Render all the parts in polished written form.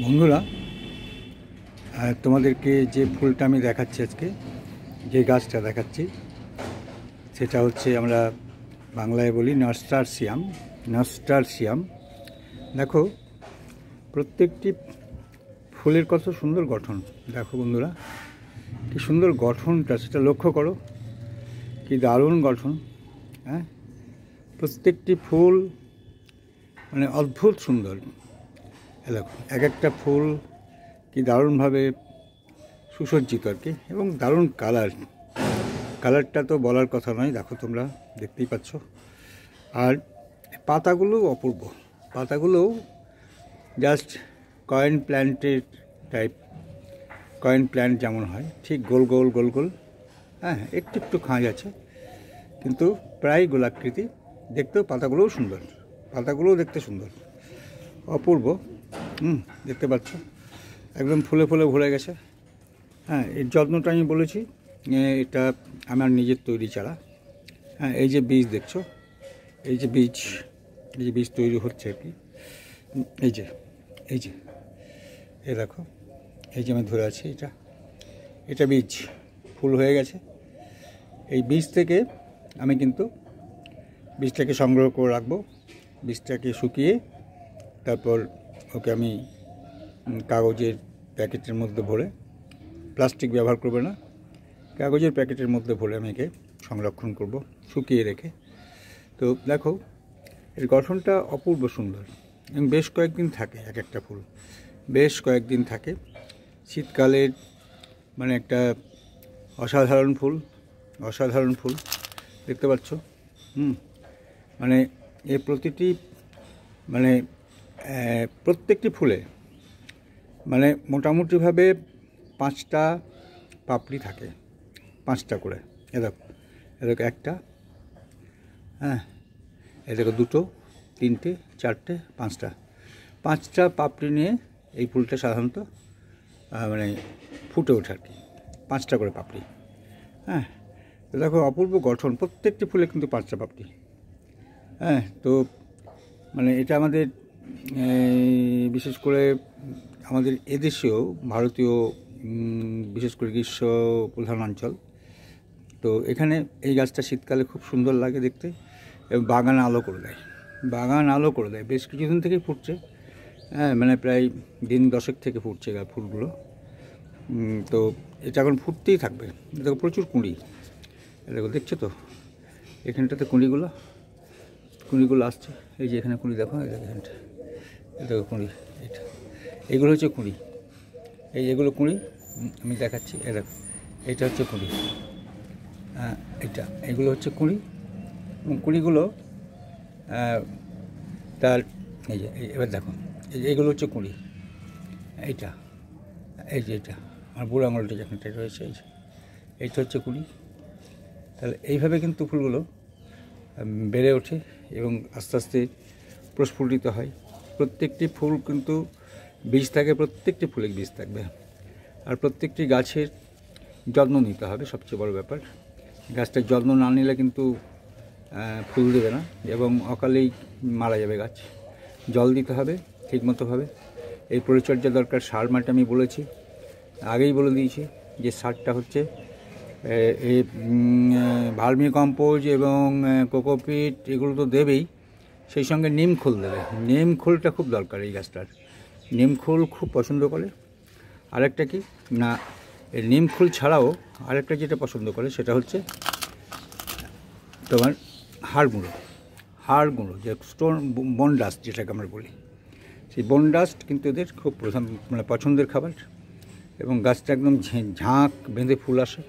বন্ধুরা, তোমাদেরকে যে ফুলটা আমি দেখাচ্ছি আজকে, যে গাছটা দেখাচ্ছি, সেটা হচ্ছে আমরা বাংলায় বলি নাস্টারসিয়াম। নাস্টারসিয়াম দেখো, প্রত্যেকটি ফুলের কত সুন্দর গঠন। দেখো বন্ধুরা, কি সুন্দর গঠনটা, সেটা লক্ষ্য করো, কি দারুণ গঠন। হ্যাঁ, প্রত্যেকটি ফুল মানে অদ্ভুত সুন্দর। দেখো, এক একটা ফুল কি দারুণভাবে সুসজ্জিত আর কি, এবং দারুণ কালারটা তো বলার কথা নয়। দেখো, তোমরা দেখতেই পাচ্ছ। আর পাতাগুলো অপূর্ব, পাতাগুলোও জাস্ট কয়েন প্ল্যান্টের টাইপ, কয়েন প্ল্যান্ট যেমন হয় ঠিক গোল গোল গোল গোল। হ্যাঁ, একটু একটু খাঁজ আছে, কিন্তু প্রায় গোলাকৃতি। দেখতেও পাতাগুলোও সুন্দর, পাতাগুলোও দেখতে সুন্দর, অপূর্ব। দেখতে পাচ্ছ, একদম ফুলে ফুলে ভরে গেছে। হ্যাঁ, এর যত্নটা আমি বলেছি, এটা আমার নিজের তৈরি চারা। হ্যাঁ, এই যে বীজ দেখছো, এই যে বীজ তৈরি হচ্ছে আর কি। এই যে এই দেখো, এই যে আমি ধরে আছি, এটা বীজ, ফুল হয়ে গেছে। এই বীজ থেকে আমি কিন্তু বীজটাকে সংগ্রহ করে রাখবো, বীজটাকে শুকিয়ে তারপর ওকে আমি কাগজের প্যাকেটের মধ্যে ভরে, প্লাস্টিক ব্যবহার করবে না, কাগজের প্যাকেটের মধ্যে ভরে আমি একে সংরক্ষণ করব শুকিয়ে রেখে। তো দেখো, এর গঠনটা অপূর্ব সুন্দর এবং বেশ কয়েকদিন থাকে। এক একটা ফুল বেশ কয়েকদিন থাকে। শীতকালের মানে একটা অসাধারণ ফুল দেখতে পাচ্ছ। মানে এর প্রতিটি মানে প্রত্যেকটি ফুলে মানে মোটামুটিভাবে 5টা পাপড়ি থাকে, 5টা করে। এরকম একটা, হ্যাঁ, এরকম 2, 3, 4, 5টা পাপড়ি নিয়ে এই ফুলটা সাধারণত মানে ফুটে ওঠে আর কি। 5টা করে পাপড়ি। হ্যাঁ, দেখো, অপূর্ব গঠন, প্রত্যেকটি ফুলে কিন্তু 5টা পাপড়ি। হ্যাঁ, তো মানে এটা আমাদের বিশেষ করে আমাদের এদেশেও, ভারতীয় বিশেষ করে গ্রীষ্ম প্রধান অঞ্চল, তো এখানে এই গাছটা শীতকালে খুব সুন্দর লাগে দেখতে, এবং বাগান আলো করে দেয়। বেশ কিছুদিন থেকেই ফুটছে। হ্যাঁ, মানে প্রায় দিন 10 থেকে ফুটছে ফুলগুলো। তো এটা এখন ফুটতেই থাকবে। দেখো, প্রচুর কুঁড়ি, দেখো, দেখছো তো এখানটাতে কুঁড়িগুলো আসছে। এই যে এখানে কুঁড়ি, দেখো, এখানটা দেখো কুঁড়ি, এগুলো হচ্ছে কুঁড়ি, এগুলো কুঁড়ি আমি দেখাচ্ছি। দেখো, এটা হচ্ছে কুঁড়ি, এগুলো হচ্ছে কুঁড়ি, এবং কুঁড়িগুলো তার এই যে এবার দেখো, এইগুলো হচ্ছে কুঁড়ি। এটা আমার বুড়ো আঙুলটা যেখানটা রয়েছে, এইটা হচ্ছে কুঁড়ি। তাহলে এইভাবে কিন্তু ফুলগুলো বেড়ে ওঠে এবং আস্তে আস্তে প্রস্ফুটিত হয়। প্রত্যেকটি ফুল কিন্তু বীজ থাকে, প্রত্যেকটি ফুলে বীজ থাকবে। আর প্রত্যেকটি গাছের যত্ন নিতে হবে, সবচেয়ে বড় ব্যাপার। গাছটার যত্ন না নিলে কিন্তু ফুল দেবে না, এবং অকালেই মারা যাবে গাছ। জল দিতে হবে ঠিকমতোভাবে, এই পরিচর্যা দরকার। সার মাটি আমি বলেছি, আগেই বলে দিয়েছি যে সারটা হচ্ছে এই ভার্মি কম্পোজ এবং কোকোপিট, এগুলো তো দেবেই, সেই সঙ্গে নিম খোল দেবে। নিম খোলটা খুব দরকার এই গাছটার, নিম খোল খুব পছন্দ করে। আরেকটা কি না, এই নিম খোল ছাড়াও আরেকটা যেটা পছন্দ করে সেটা হচ্ছে তোমার হাড় গুঁড়ো, যে স্টোন বোন ডাস্ট যেটাকে আমরা বলি, সেই বোন ডাস্ট কিন্তু এদের খুব প্রধান মানে পছন্দের খাবার। এবং গাছটা একদম ঝাঁক বেঁধে ফুল আসে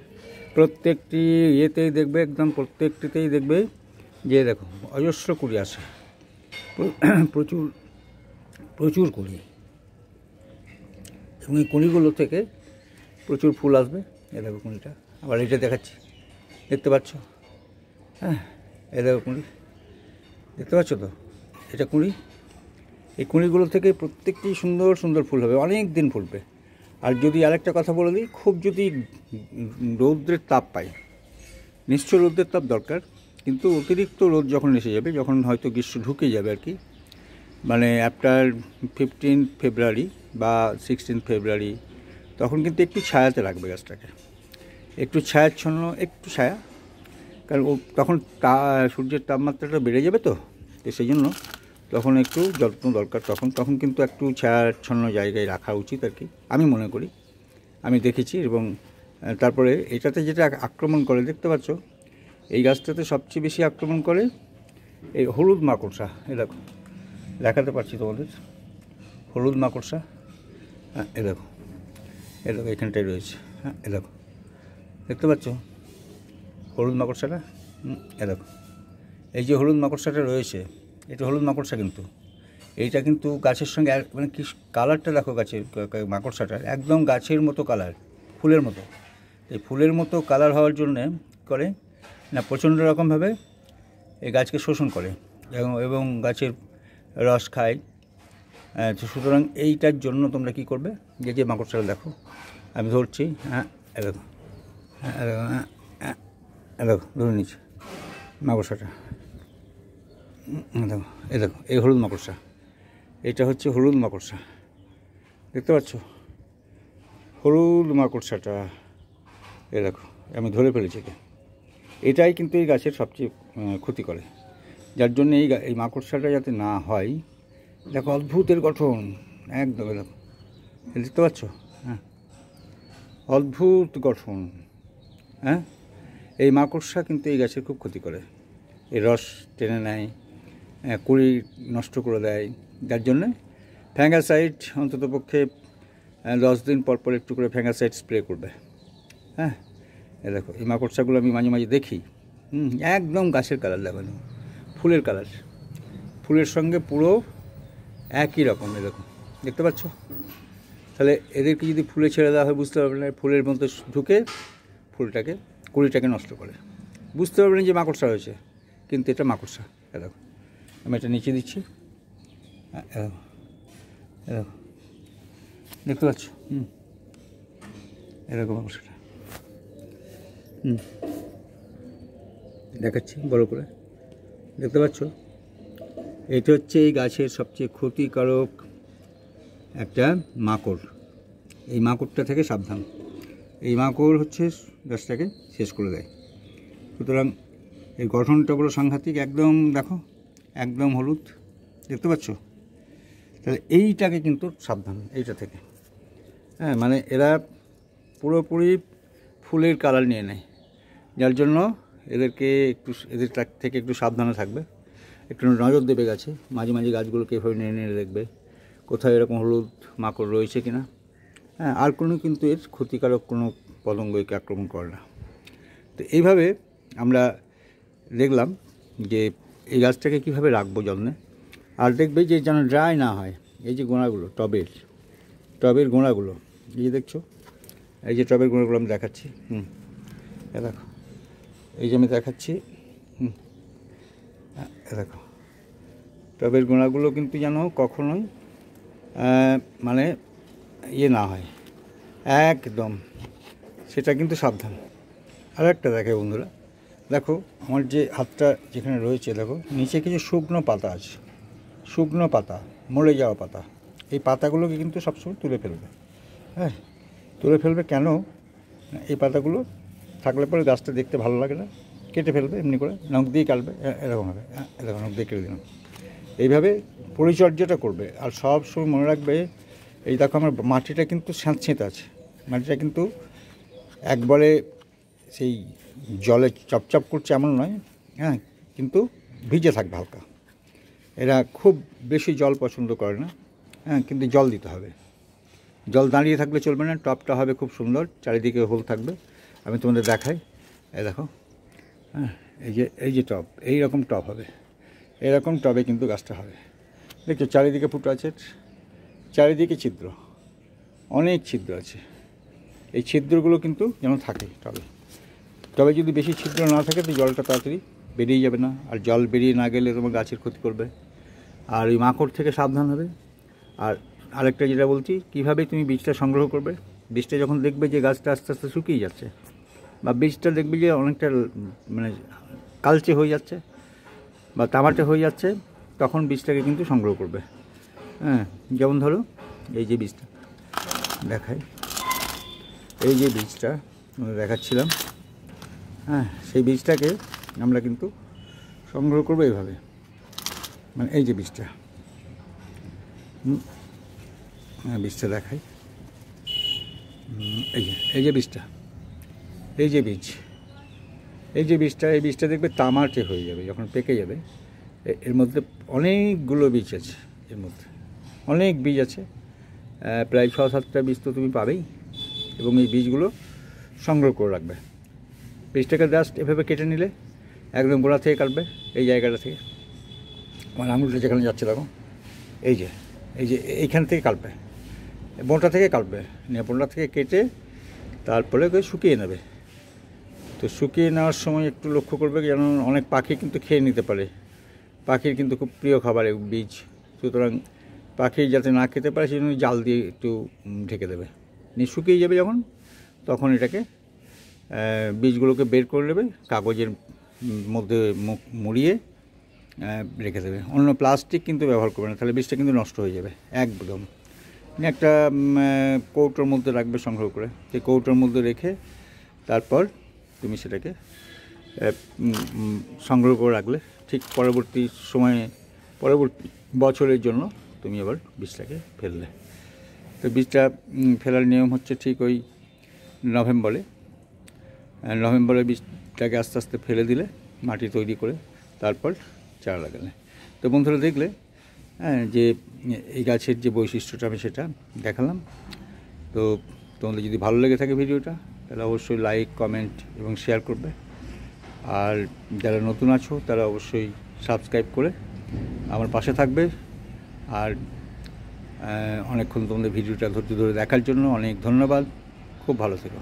প্রত্যেকটি ইয়েতেই দেখবে, একদম প্রত্যেকটিতেই দেখবে যে দেখো অজস্র কুঁড়ি আসে, প্রচুর কুঁড়ি, এবং এই কুঁড়িগুলো থেকে প্রচুর ফুল আসবে। এ দেখো কুঁড়িটা, আবার এটা দেখাচ্ছি, দেখতে পাচ্ছ? হ্যাঁ, এ দেখো কুঁড়ি, দেখতে পাচ্ছ তো? এটা কুঁড়ি। এই কুঁড়িগুলো থেকে প্রত্যেকটি সুন্দর সুন্দর ফুল হবে, অনেক দিন ফুলবে। আর যদি আরেকটা কথা বলে দিই, খুব যদি রৌদ্রের তাপ পাই, নিশ্চয় রৌদ্রের তাপ দরকার, কিন্তু অতিরিক্ত রোদ যখন এসে যাবে, যখন হয়তো গ্রীষ্ম ঢুকে যাবে আর কি, মানে আফটার 15 ফেব্রুয়ারি বা 16 ফেব্রুয়ারি, তখন কিন্তু একটু ছায়াতে রাখবে গাছটাকে, একটু ছায়াচ্ছন্ন, একটু ছায়া, কারণ তখন সূর্যের তাপমাত্রাটা বেড়ে যাবে, তো সেই জন্য তখন একটু যত্ন দরকার। তখন কিন্তু একটু ছায়াচ্ছন্ন জায়গায় রাখা উচিত আর কি, আমি মনে করি, আমি দেখেছি। এবং তারপরে এটাতে যেটা আক্রমণ করে দেখতে পাচ্ছ, এই গাছটাতে সবচেয়ে বেশি আক্রমণ করে এই হলুদ মাকড়সা। এ দেখো, দেখাতে পারছি তোমাদের, হলুদ মাকড়সা। হ্যাঁ, এ দেখো এখানটায় রয়েছে। হ্যাঁ, এ দেখো, দেখতে পাচ্ছ হলুদ মাকড়সাটা? এ দেখো, এই যে হলুদ মাকড়সাটা রয়েছে, এটা হলুদ মাকড়সা, কিন্তু এইটা কিন্তু গাছের সঙ্গে মানে কি কালারটা দেখো, গাছের মাকড়সাটার একদম গাছের মতো কালার, ফুলের মতো। এই ফুলের মতো কালার হওয়ার জন্যে করে না, প্রচণ্ড রকমভাবে এই গাছকে শোষণ করে এবং গাছের রস খায়। তো সুতরাং এইটার জন্য তোমরা কী করবে, যে মাকড়সাটা দেখো আমি ধরছি, হ্যাঁ দেখো, হ্যাঁ দেখো ধরে নিচ্ছি মাকড়সাটা, দেখো দেখো, এই হলুদ মাকড়সা, এটা হচ্ছে হলুদ মাকড়সা, দেখতে পাচ্ছ হলুদ মাকড়সাটা? এ দেখো, আমি ধরে ফেলেছি। এটাই কিন্তু এই গাছের সবচেয়ে ক্ষতি করে, যার জন্য এই মাকড়সাটা যাতে না হয়। দেখো অদ্ভুতের গঠন, একদম দেখো, দেখতে পাচ্ছ? হ্যাঁ, অদ্ভুত গঠন। হ্যাঁ, এই মাকড়সা কিন্তু এই গাছের খুব ক্ষতি করে, এই রস টেনে নেয়, কুড়ি নষ্ট করে দেয়। যার জন্যে ফ্যাঙ্গাসাইড অন্ততপক্ষে 10 দিন পর পর একটু করে ফ্যাঙ্গাসাইড স্প্রে করবে। হ্যাঁ, এ দেখো এই মাকড়সাগুলো আমি মাঝে মাঝে দেখি, একদম গাছের কালার লাগানো, ফুলের কালার, ফুলের সঙ্গে পুরো একই রকম। এরকম দেখতে পাচ্ছ? তাহলে এদেরকে যদি ফুলে ছেড়ে দেওয়া হয় বুঝতে পারবে না, ফুলের মধ্যে ঢুকে ফুলটাকে, কুড়িটাকে নষ্ট করে, বুঝতে পারবে না যে মাকড়সা হয়েছে, কিন্তু এটা মাকড়সা। দেখো আমি এটা নিচে দিচ্ছি, এরকম দেখতে পাচ্ছ? এরকম মাকড়সাটা দেখাচ্ছি বড় করে, দেখতে পাচ্ছ? এটা হচ্ছে এই গাছের সবচেয়ে ক্ষতিকারক একটা মাকড়। এই মাকড়টা থেকে সাবধান, এই মাকড় হচ্ছে গাছটাকে শেষ করে দেয়। সুতরাং এই গঠনটা বড় সাংঘাতিক, একদম দেখো, একদম হলুদ, দেখতে পাচ্ছ? তাহলে এইটাকে কিন্তু সাবধান, এইটা থেকে। হ্যাঁ, মানে এরা পুরোপুরি ফুলের কালার নিয়ে নেয়, যার জন্য এদেরকে একটু, এদের থেকে একটু সাবধানে থাকবে, একটু নজর দেবে গাছে, মাঝে মাঝে গাছগুলোকে এভাবে নিয়ে নিয়ে দেখবে কোথায় এরকম হলুদ মাকড় রয়েছে কিনা। হ্যাঁ, আর কোনো কিন্তু এর ক্ষতিকারক কোনো পতঙ্গ একে আক্রমণ করে না। তো এইভাবে আমরা দেখলাম যে এই গাছটাকে কীভাবে রাখবো যত্নে। আর দেখবে যে যেন ড্রাই না হয়, এই যে গোড়াগুলো, টবের গোড়াগুলো, এই যে দেখছো, এই যে টবের গোড়াগুলো আমি দেখাচ্ছি, এ দেখো, এই যে আমি দেখাচ্ছি, এ দেখো টবের গোড়াগুলো কিন্তু যেন কখনোই মানে ইয়ে না হয় একদম, সেটা কিন্তু সাবধান। আর একটা দেখে বন্ধুরা, দেখো আমার যে হাতটা যেখানে রয়েছে, দেখো নিচে কিছু শুকনো পাতা আছে, শুকনো পাতা, মরে যাওয়া পাতা। এই পাতাগুলোকে কিন্তু সবসময় তুলে ফেলবে। হ্যাঁ, তুলে ফেলবে কেন? এই পাতাগুলো থাকলে পরে গাছটা দেখতে ভালো লাগে না, কেটে ফেলবে, এমনি করে নখ দিয়ে কাটবে, এরকম হবে, এরকম নখ দিয়ে কেটে দিলাম। এইভাবে পরিচর্যাটা করবে। আর সব সময় মনে রাখবে, এই দেখো আমার মাটিটা কিন্তু স্যাঁতস্যাঁতে আছে, মাটিটা কিন্তু একবারে সেই জলে চপচপ করছে এমন নয়, হ্যাঁ, কিন্তু ভিজে থাকবে হালকা। এরা খুব বেশি জল পছন্দ করে না, হ্যাঁ, কিন্তু জল দিতে হবে, জল দাঁড়িয়ে থাকলে চলবে না। টবটা হবে খুব সুন্দর, চারিদিকে হোল থাকবে। আমি তোমাদের দেখাই, এই দেখো, হ্যাঁ, এই যে টব, এইরকম টব হবে, এরকম টবে কিন্তু গাছটা হবে। দেখছো চারিদিকে ফুটো আছে, চারিদিকে ছিদ্র, অনেক ছিদ্র আছে। এই ছিদ্রগুলো কিন্তু যেন থাকে টবে। তবে যদি বেশি ছিদ্র না থাকে তো জলটা তাড়াতাড়ি বেরিয়ে যাবে না, আর জল বেরিয়ে না গেলে তোমার গাছের ক্ষতি করবে। আর ওই মাকড় থেকে সাবধান হবে। আর আরেকটা যেটা বলছি, কীভাবে তুমি বীজটা সংগ্রহ করবে, বীজটা যখন দেখবে যে গাছটা আস্তে আস্তে শুকিয়ে যাচ্ছে, বা বীজটা দেখবে যে অনেকটা মানে কালচে হয়ে যাচ্ছে বা তামাটে হয়ে যাচ্ছে, তখন বীজটাকে কিন্তু সংগ্রহ করবে। হ্যাঁ, যেমন ধরো এই যে বীজটা দেখাই, এই যে বীজটা দেখাচ্ছিলাম, হ্যাঁ, সেই বীজটাকে আমরা কিন্তু সংগ্রহ করবো এইভাবে, মানে এই যে বীজটা, বীজটা দেখাই, এই যে বীজটা, এই যে বীজ, এই বীজটা দেখবে তামাটে হয়ে যাবে যখন পেকে যাবে। এর মধ্যে অনেকগুলো বীজ আছে, এর মধ্যে অনেক বীজ আছে, প্রায় 6-7টা বীজ তো তুমি পাবেই। এবং এই বীজগুলো সংগ্রহ করে রাখবে। বীজটাকে জাস্ট এভাবে কেটে নিলে, একদম গোড়া থেকে কাটবে, এই জায়গাটা থেকে, আমার আঙুলটা যেখানে যাচ্ছে দেখো, এই যে এইখান থেকে কাটবে, বোঁটা থেকে কাটবে, বোঁটা থেকে কেটে তারপরে শুকিয়ে নেবে। তো শুকিয়ে নেওয়ার সময় একটু লক্ষ্য করবে, যেন অনেক পাখি কিন্তু খেয়ে নিতে পারে, পাখির কিন্তু খুব প্রিয় খাবার এই বীজ, সুতরাং পাখি যাতে না খেতে পারে সেই জন্য জাল দিয়ে একটু ঢেকে দেবে। শুকিয়ে যাবে যখন, তখন এটাকে বীজগুলোকে বের করে নেবে, কাগজের মধ্যে মুড়িয়ে রেখে দেবে। অন্য প্লাস্টিক কিন্তু ব্যবহার করবে না, তাহলে বীজটা কিন্তু নষ্ট হয়ে যাবে একদম। একটা কৌটোর মধ্যে রাখবে সংগ্রহ করে, সেই কৌটোর মধ্যে রেখে তারপর তুমি সেটাকে সংগ্রহ করে রাখলে, ঠিক পরবর্তী সময়ে, পরবর্তী বছরের জন্য তুমি আবার বীজটাকে ফেললে। তো বীজটা ফেলার নিয়ম হচ্ছে ঠিক ওই নভেম্বরে বীজটাকে আস্তে আস্তে ফেলে দিলে, মাটি তৈরি করে তারপর চারা লাগালে। তো বন্ধুরা দেখলে, হ্যাঁ, যে এই গাছের যে বৈশিষ্ট্যটা আমি সেটা দেখালাম। তো তোমাদের যদি ভালো লেগে থাকে ভিডিওটা, তাহলে অবশ্যই লাইক, কমেন্ট এবং শেয়ার করবে। আর যারা নতুন আছো তারা অবশ্যই সাবস্ক্রাইব করে আমার পাশে থাকবে। আর অনেকক্ষণ তোমাদের ভিডিওটা ধৈর্য ধরে দেখার জন্য অনেক ধন্যবাদ। খুব ভালো থেকো।